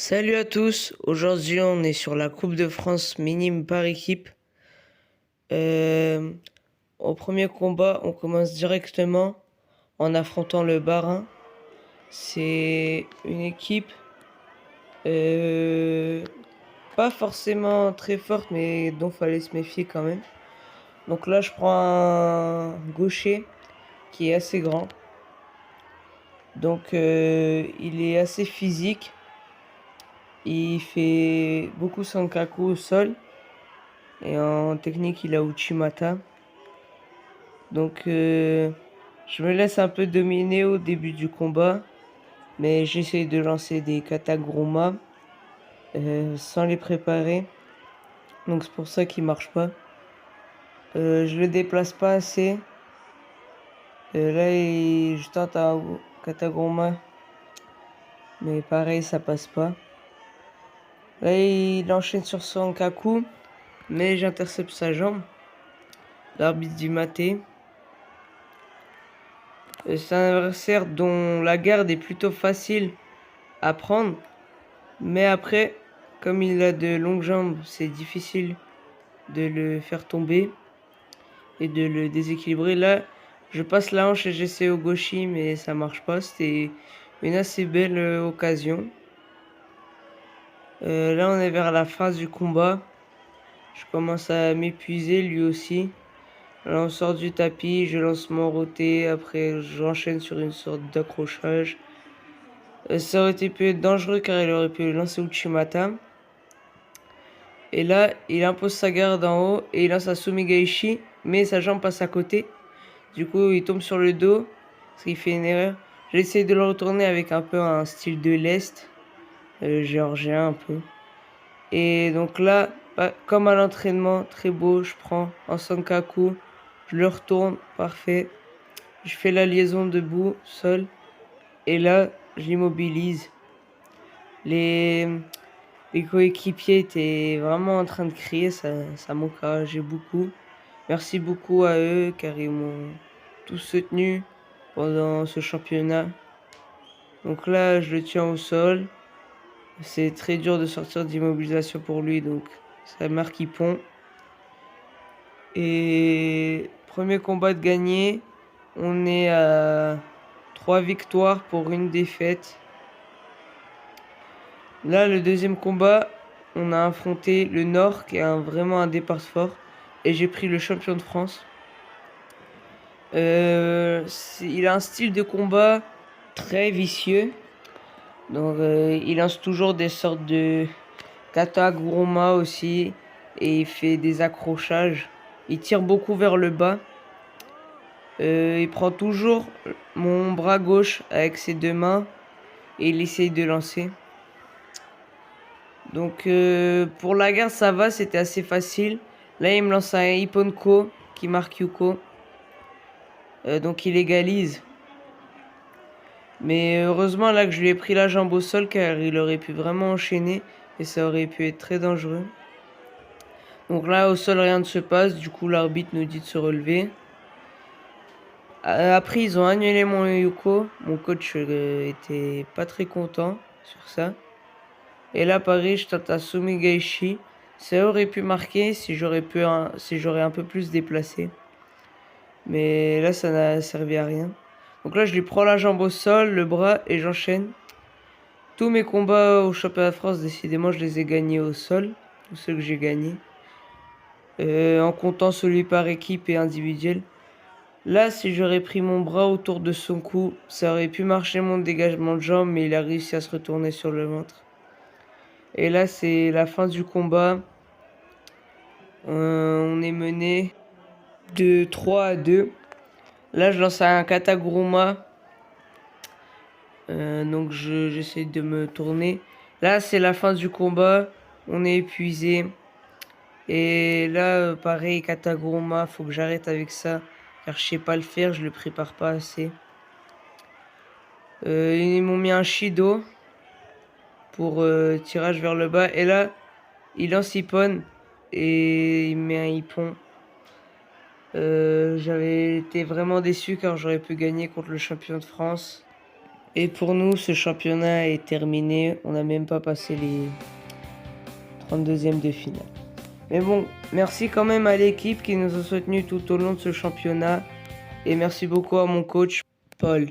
Salut à tous, aujourd'hui on est sur la Coupe de France minime par équipe. Euh, Au premier combat, on commence directement en affrontant le Bas-Rhin. C'est une équipe euh, pas forcément très forte, mais dont fallait se méfier quand même. Donc là, je prends un gaucher qui est assez grand. Donc il est assez physique. Il fait beaucoup Sankaku au sol. Et en technique, il a Uchimata. Donc, je me laisse un peu dominer au début du combat. Mais j'essaie de lancer des Kataguruma sans les préparer. Donc, c'est pour ça qu'il marche pas. Je le déplace pas assez. Là, je tente un Kataguruma. Mais pareil, ça passe pas. Là, il enchaîne sur son Kaku. Mais j'intercepte sa jambe. L'arbitre dit maté. C'est un adversaire dont la garde est plutôt facile à prendre. Mais après, comme il a de longues jambes, c'est difficile de le faire tomber et de le déséquilibrer. Là, je passe la hanche et j'essaie au gauchi, mais ça marche pas. C'était une assez belle occasion. Là, on est vers la fin du combat. Je commence à m'épuiser, lui aussi. Là, on sort du tapis, je lance mon roté. Après, j'enchaîne sur une sorte d'accrochage. Ça aurait été pu être dangereux car il aurait pu lancer Uchimata. Et là, il impose sa garde en haut et il lance un Sumigaishi, mais sa jambe passe à côté. Du coup, il tombe sur le dos, parce qu'il fait une erreur. J'essaie de le retourner avec un peu un style de lest, géorgien un peu. Et donc là, comme à l'entraînement, très beau, je prends en Sankaku, je le retourne, parfait. Je fais la liaison debout, sol, et là, je l'immobilise. Les, les coéquipiers étaient vraiment en train de crier, ça m'encourageait beaucoup. Merci beaucoup à eux car ils m'ont tous soutenu pendant ce championnat. Donc là, je le tiens au sol. C'est très dur de sortir d'immobilisation pour lui, donc ça marque il pond. Et premier combat de gagné, on est à 3 victoires pour une défaite. Là, le deuxième combat, on a affronté le Nord qui est vraiment un départ fort. Et j'ai pris le champion de France. Il a un style de combat très vicieux. Donc, il lance toujours des sortes de kata guruma aussi. Et il fait des accrochages. Il tire beaucoup vers le bas. Il prend toujours mon bras gauche avec ses deux mains. Et il essaye de lancer. Donc, pour la garde, ça va. C'était assez facile. Là, il me lance un Ipponko qui marque Yuko. Donc, il égalise. Mais heureusement là que je lui ai pris la jambe au sol car il aurait pu vraiment enchaîner et ça aurait pu être très dangereux. Donc là au sol rien ne se passe, du coup l'arbitre nous dit de se relever. Après ils ont annulé mon Yuko, mon coach était pas très content sur ça. Et là pareil je tente un Sumigaishi, ça aurait pu marquer si j'aurais un peu plus déplacé. Mais là ça n'a servi à rien. Donc là je lui prends la jambe au sol, le bras et j'enchaîne. Tous mes combats au championnat de France, décidément, je les ai gagnés au sol. Tous ceux que j'ai gagnés. En comptant celui par équipe et individuel. Là, si j'aurais pris mon bras autour de son cou, ça aurait pu marcher mon dégagement de jambe, mais il a réussi à se retourner sur le ventre. Et là, c'est la fin du combat. On est mené de 3 à 2. Là, je lance un Kataguruma. Donc, j'essaie de me tourner. Là, c'est la fin du combat. On est épuisé. Et là, pareil, Kataguruma, faut que j'arrête avec ça. Car je sais pas le faire, je le prépare pas assez. Ils m'ont mis un Shido pour tirage vers le bas. Et là, il lance Ippon et il met un Ippon. J'avais été vraiment déçu car j'aurais pu gagner contre le champion de France. Et pour nous, ce championnat est terminé. On n'a même pas passé les 32e de finale. Mais bon, merci quand même à l'équipe qui nous a soutenus tout au long de ce championnat. Et merci beaucoup à mon coach, Paul.